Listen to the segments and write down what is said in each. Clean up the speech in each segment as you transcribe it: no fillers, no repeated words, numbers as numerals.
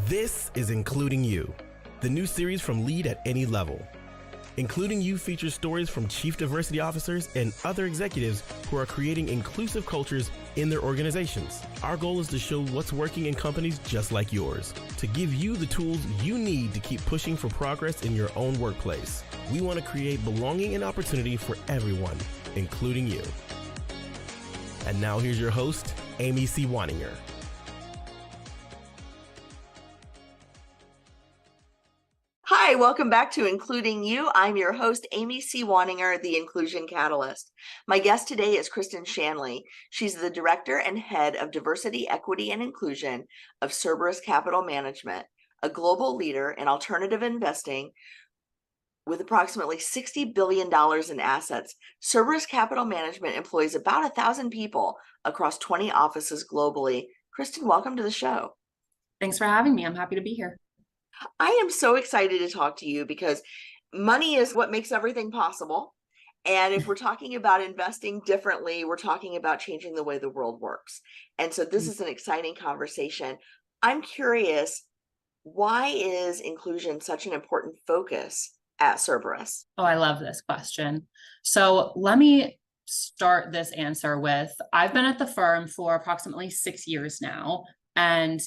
This is Including You, the new series from Lead at Any Level. Including You features stories from chief diversity officers and other executives who are creating inclusive cultures in their organizations. Our goal is to show what's working in companies just like yours, to give you the tools you need to keep pushing for progress in your own workplace. We want to create belonging and opportunity for everyone, including you. And now here's your host, Amy C. Waninger. Hi, welcome back to Including You. I'm your host, Amy C. Waninger, the Inclusion Catalyst. My guest today is Kristen Shanley. She's the Director and Head of Diversity, Equity, and Inclusion of Cerberus Capital Management, a global leader in alternative investing with approximately $60 billion in assets. Cerberus Capital Management employs about 1,000 people across 20 offices globally. Kristen, welcome to the show. Thanks for having me. I'm happy to be here. I am so excited to talk to you because money is what makes everything possible. And if we're talking about investing differently, we're talking about changing the way the world works. And so this is an exciting conversation. I'm curious, why is inclusion such an important focus at Cerberus? Oh, I love this question. So let me start this answer with, I've been at the firm for approximately 6 years now, and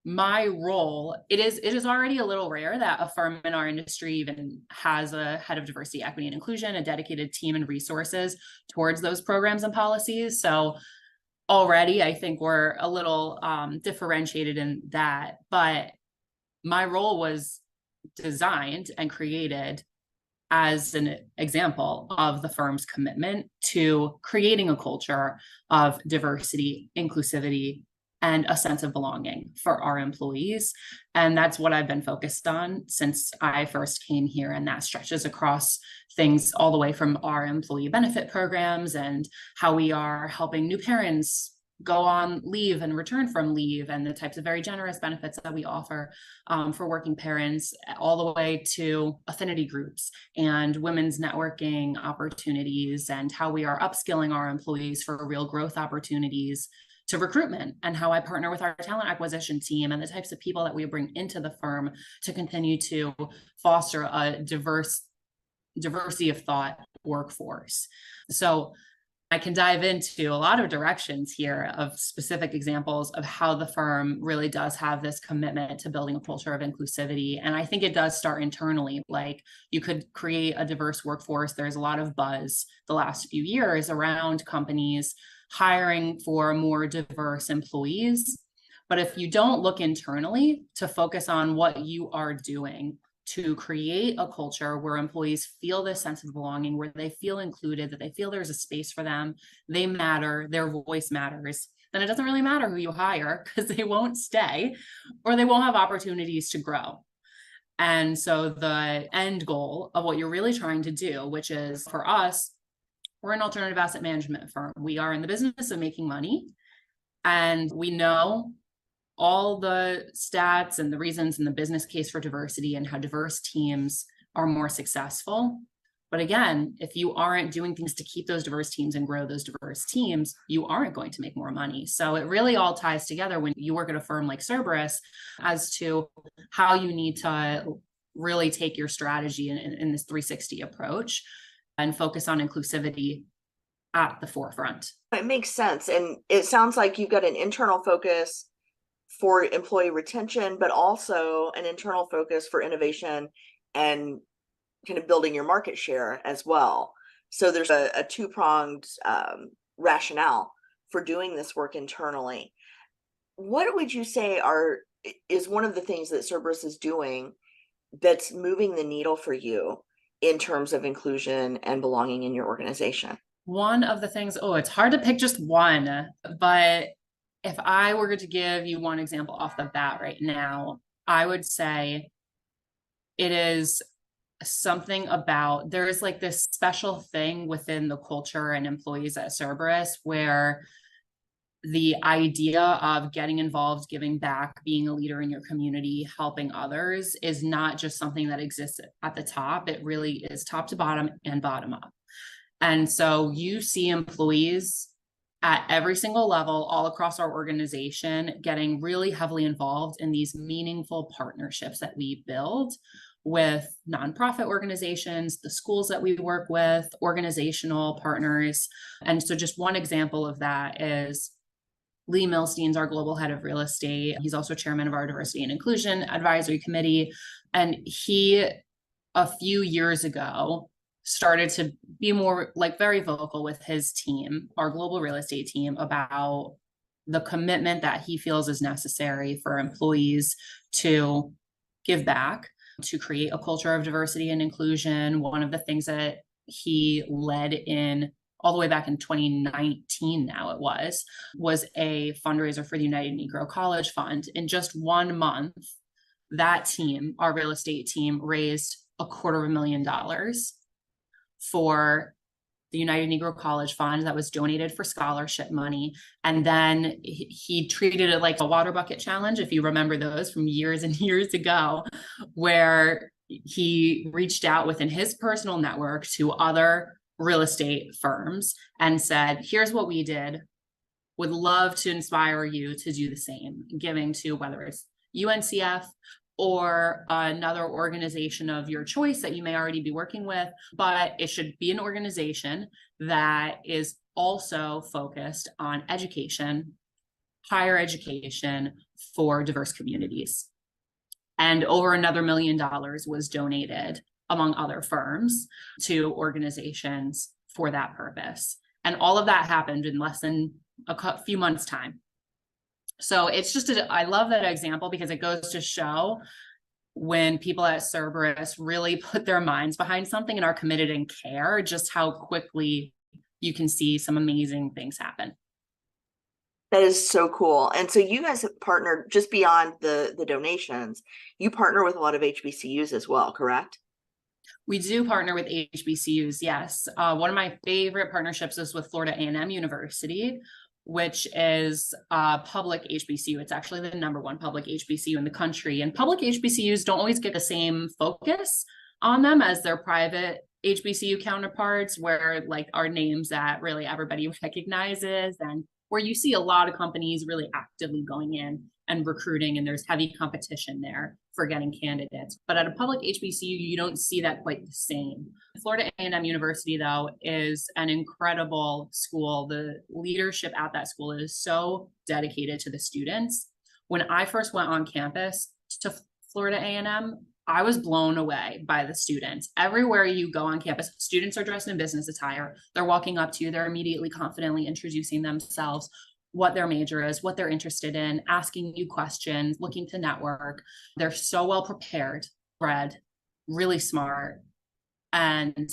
my role, it is already a little rare that a firm in our industry even has a head of diversity, equity, and inclusion, a dedicated team and resources towards those programs and policies. So already I think we're a little differentiated in that, but my role was designed and created as an example of the firm's commitment to creating a culture of diversity, inclusivity, and a sense of belonging for our employees. And that's what I've been focused on since I first came here. And that stretches across things all the way from our employee benefit programs and how we are helping new parents go on leave and return from leave, and the types of very generous benefits that we offer for working parents, all the way to affinity groups and women's networking opportunities, and how we are upskilling our employees for real growth opportunities, to recruitment, and how I partner with our talent acquisition team and the types of people that we bring into the firm to continue to foster a diversity of thought workforce. So I can dive into a lot of directions here of specific examples of how the firm really does have this commitment to building a culture of inclusivity. And I think it does start internally. Like, you could create a diverse workforce. There's a lot of buzz the last few years around companies hiring for more diverse employees. But if you don't look internally to focus on what you are doing to create a culture where employees feel this sense of belonging, where they feel included, that they feel there's a space for them, they matter, their voice matters, then it doesn't really matter who you hire, because they won't stay or they won't have opportunities to grow. And so the end goal of what you're really trying to do, which is, for us, we're an alternative asset management firm. We are in the business of making money, and we know all the stats and the reasons in the business case for diversity and how diverse teams are more successful. But again, if you aren't doing things to keep those diverse teams and grow those diverse teams, you aren't going to make more money. So it really all ties together when you work at a firm like Cerberus as to how you need to really take your strategy in this 360 approach and focus on inclusivity at the forefront. It makes sense. And it sounds like you've got an internal focus for employee retention, but also an internal focus for innovation and kind of building your market share as well. So there's a two-pronged rationale for doing this work internally. What would you say is one of the things that Cerberus is doing that's moving the needle for you in terms of inclusion and belonging in your organization? One of the things, it's hard to pick just one, but if I were to give you one example off the bat right now, I would say it is something about, there is like this special thing within the culture and employees at Cerberus where the idea of getting involved, giving back, being a leader in your community, helping others is not just something that exists at the top. It really is top to bottom and bottom up. And so you see employees at every single level, all across our organization, getting really heavily involved in these meaningful partnerships that we build with nonprofit organizations, the schools that we work with, organizational partners. And so just one example of that is Lee Milstein's our global head of real estate. He's also chairman of our diversity and inclusion advisory committee. And he, a few years ago, started to be more like very vocal with his team, our global real estate team, about the commitment that he feels is necessary for employees to give back, to create a culture of diversity and inclusion. One of the things that he led in all the way back in 2019 now it was a fundraiser for the United Negro College Fund. In just 1 month, that team, our real estate team, raised $250,000 for the United Negro College Fund that was donated for scholarship money. And then he treated it like a water bucket challenge, if you remember those from years and years ago, where he reached out within his personal network to other real estate firms and said, here's what we did. Would love to inspire you to do the same, giving to whether it's UNCF or another organization of your choice that you may already be working with, but it should be an organization that is also focused on education, higher education for diverse communities. And over another $1 million was donated among other firms to organizations for that purpose. And all of that happened in less than a few months' time. So it's just, I love that example because it goes to show when people at Cerberus really put their minds behind something and are committed and care, just how quickly you can see some amazing things happen. That is so cool. And so you guys have partnered just beyond the donations, you partner with a lot of HBCUs as well, correct? We do partner with HBCUs, yes. One of my favorite partnerships is with Florida A&M University, which is a public HBCU. It's actually the #1 public HBCU in the country. And public HBCUs don't always get the same focus on them as their private HBCU counterparts, where like our names that really everybody recognizes, and where you see a lot of companies really actively going in and recruiting, and there's heavy competition there for getting candidates. But at a public HBCU, you don't see that quite the same. Florida A&M University, though, is an incredible school. The leadership at that school is so dedicated to the students. When I first went on campus to Florida A&M, I was blown away by the students. Everywhere you go on campus, students are dressed in business attire. They're walking up to you. They're immediately confidently introducing themselves, what their major is, what they're interested in, asking you questions, looking to network. They're so well prepared, bred, really smart. And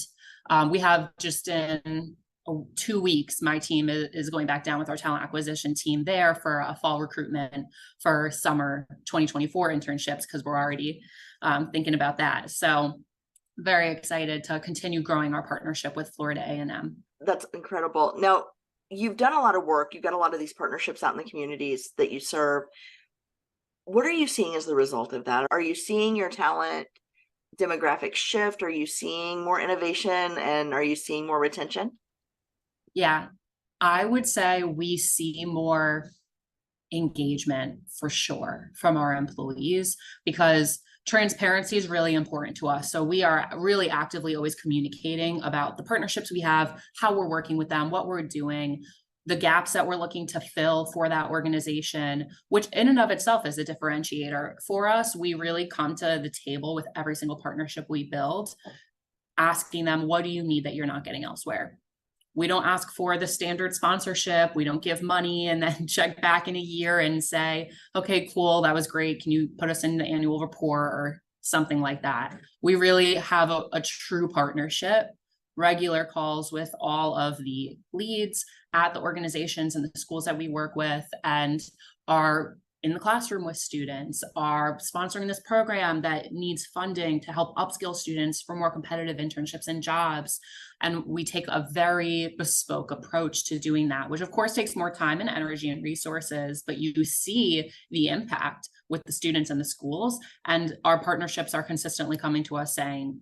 we have just in 2 weeks, my team is going back down with our talent acquisition team there for a fall recruitment for summer 2024 internships, because we're already thinking about that. So very excited to continue growing our partnership with Florida A&M. That's incredible. Now, you've done a lot of work. You've got a lot of these partnerships out in the communities that you serve. What are you seeing as the result of that? Are you seeing your talent demographic shift? Are you seeing more innovation, and are you seeing more retention? Yeah, I would say we see more engagement for sure from our employees, because transparency is really important to us. So we are really actively always communicating about the partnerships we have, how we're working with them, what we're doing, the gaps that we're looking to fill for that organization, which in and of itself is a differentiator for us. We really come to the table with every single partnership we build, asking them, what do you need that you're not getting elsewhere? We don't ask for the standard sponsorship. We don't give money and then check back in a year and say, okay, cool, that was great. Can you put us in the annual report or something like that? We really have a true partnership, regular calls with all of the leads at the organizations and the schools that we work with, and are in the classroom with students, are sponsoring this program that needs funding to help upskill students for more competitive internships and jobs. And we take a very bespoke approach to doing that, which of course takes more time and energy and resources, but you see the impact with the students and the schools. And our partnerships are consistently coming to us saying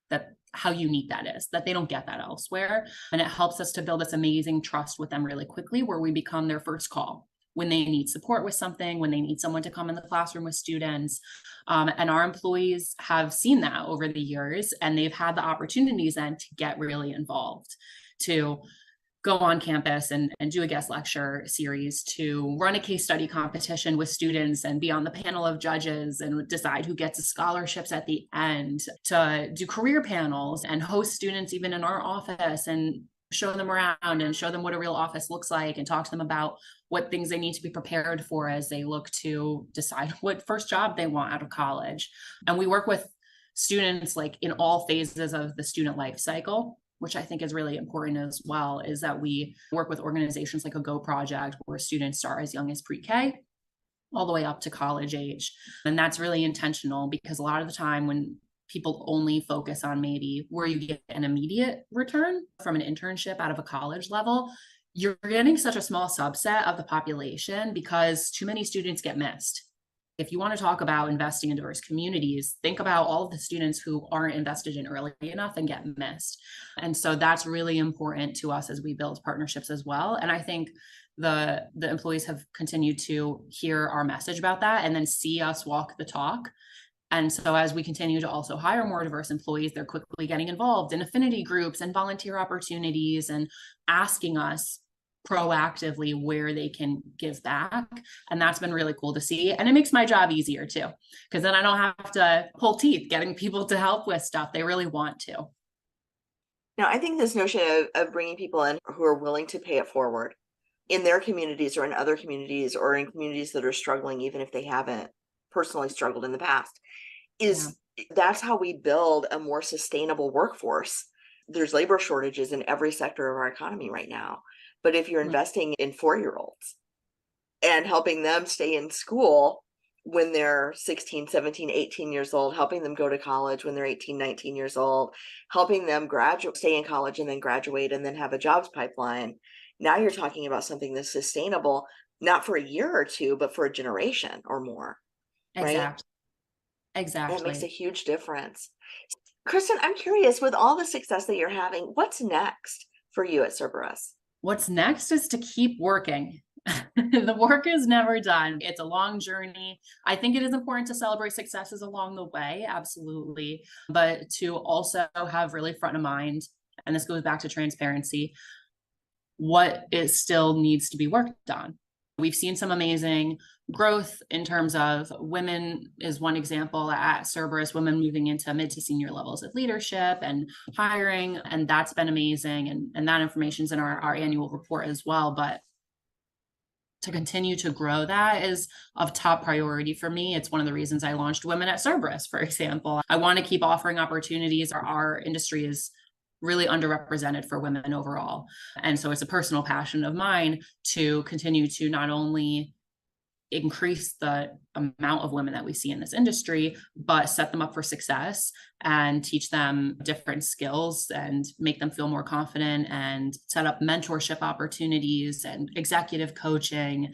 that how unique that is, that they don't get that elsewhere. And it helps us to build this amazing trust with them really quickly, where we become their first call when they need support with something, when they need someone to come in the classroom with students. And our employees have seen that over the years, and they've had the opportunities then to get really involved, to go on campus and do a guest lecture series, to run a case study competition with students and be on the panel of judges and decide who gets the scholarships at the end, to do career panels and host students even in our office and show them around and show them what a real office looks like, and talk to them about what things they need to be prepared for as they look to decide what first job they want out of college. And we work with students like in all phases of the student life cycle, which I think is really important as well, is that we work with organizations like a Go Project, where students start as young as pre-K all the way up to college age. And that's really intentional, because a lot of the time when people only focus on maybe where you get an immediate return from an internship out of a college level, you're getting such a small subset of the population because too many students get missed. If you want to talk about investing in diverse communities, think about all of the students who aren't invested in early enough and get missed. And so that's really important to us as we build partnerships as well. And I think the employees have continued to hear our message about that and then see us walk the talk. And so as we continue to also hire more diverse employees, they're quickly getting involved in affinity groups and volunteer opportunities and asking us proactively where they can give back. And that's been really cool to see. And it makes my job easier too, because then I don't have to pull teeth getting people to help with stuff they really want to. Now, I think this notion of bringing people in who are willing to pay it forward in their communities or in other communities or in communities that are struggling, even if they haven't personally struggled in the past, that's how we build a more sustainable workforce. There's labor shortages in every sector of our economy right now. But if you're investing in 4-year-olds and helping them stay in school when they're 16, 17, 18 years old, helping them go to college when they're 18, 19 years old, helping them graduate, stay in college and then graduate and then have a jobs pipeline. Now you're talking about something that's sustainable, not for a year or two, but for a generation or more. Exactly. Right? Exactly. That makes a huge difference. Kristen, I'm curious, with all the success that you're having, what's next for you at Cerberus? What's next is to keep working. The work is never done. It's a long journey. I think it is important to celebrate successes along the way, absolutely, but to also have really front of mind, and this goes back to transparency, what it still needs to be worked on. We've seen some amazing growth in terms of women is one example at Cerberus, women moving into mid to senior levels of leadership and hiring, and that's been amazing. And that information is in our annual report as well. But to continue to grow that is of top priority for me. It's one of the reasons I launched Women at Cerberus, for example. I want to keep offering opportunities. Our industry is really underrepresented for women overall. And so it's a personal passion of mine to continue to not only increase the amount of women that we see in this industry, but set them up for success and teach them different skills and make them feel more confident, and set up mentorship opportunities and executive coaching,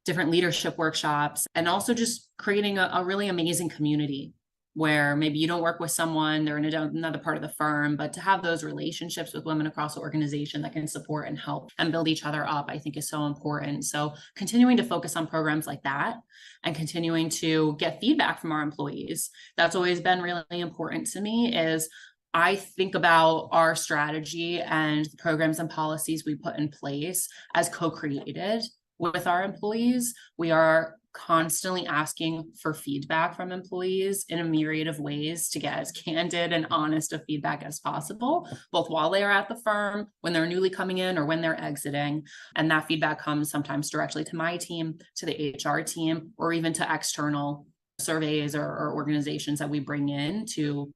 different leadership workshops, and also just creating a really amazing community where maybe you don't work with someone, they're in another part of the firm, but to have those relationships with women across the organization that can support and help and build each other up, I think is so important. So continuing to focus on programs like that and continuing to get feedback from our employees. That's always been really important to me. Is I think about our strategy and the programs and policies we put in place as co-created with our employees. We are constantly asking for feedback from employees in a myriad of ways to get as candid and honest of feedback as possible, both while they are at the firm, when they're newly coming in, or when they're exiting. And that feedback comes sometimes directly to my team, to the HR team, or even to external surveys or organizations that we bring in to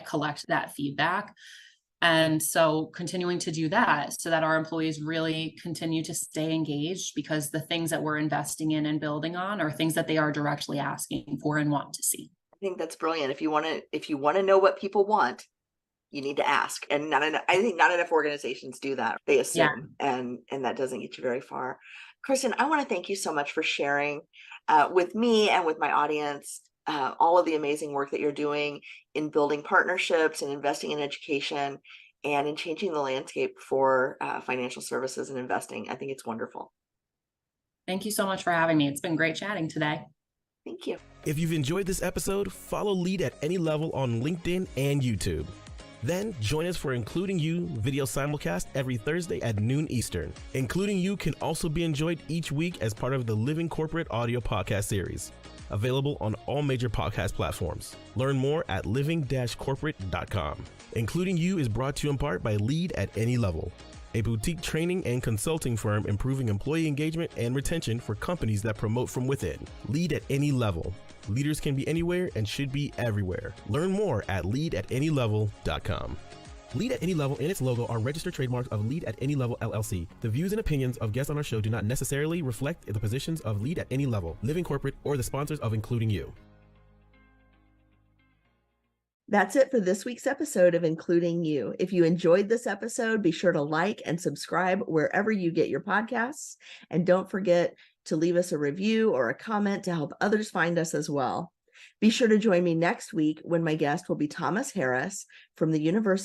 collect that feedback. And so continuing to do that so that our employees really continue to stay engaged, because the things that we're investing in and building on are things that they are directly asking for and want to see. I think that's brilliant. If you want to know what people want, you need to ask. And I think not enough organizations do that. They assume, and that doesn't get you very far. Kristen, I want to thank you so much for sharing with me and with my audience all of the amazing work that you're doing in building partnerships and investing in education and in changing the landscape for financial services and investing. I think it's wonderful. Thank you so much for having me. It's been great chatting today. Thank you. If you've enjoyed this episode, follow Lead at Any Level on LinkedIn and YouTube. Then join us for Including You video simulcast every Thursday at noon Eastern. Including You can also be enjoyed each week as part of the Living Corporate audio podcast series, available on all major podcast platforms. Learn more at living-corporate.com. Including You is brought to you in part by Lead at Any Level, a boutique training and consulting firm improving employee engagement and retention for companies that promote from within. Lead at Any Level. Leaders can be anywhere and should be everywhere. Learn more at leadatanylevel.com. Lead at Any Level and its logo are registered trademarks of Lead at Any Level LLC. The views and opinions of guests on our show do not necessarily reflect the positions of Lead at Any Level, Living Corporate, or the sponsors of Including You. That's it for this week's episode of Including You. If you enjoyed this episode, be sure to like and subscribe wherever you get your podcasts. And don't forget to leave us a review or a comment to help others find us as well. Be sure to join me next week when my guest will be Thomas Harris from the University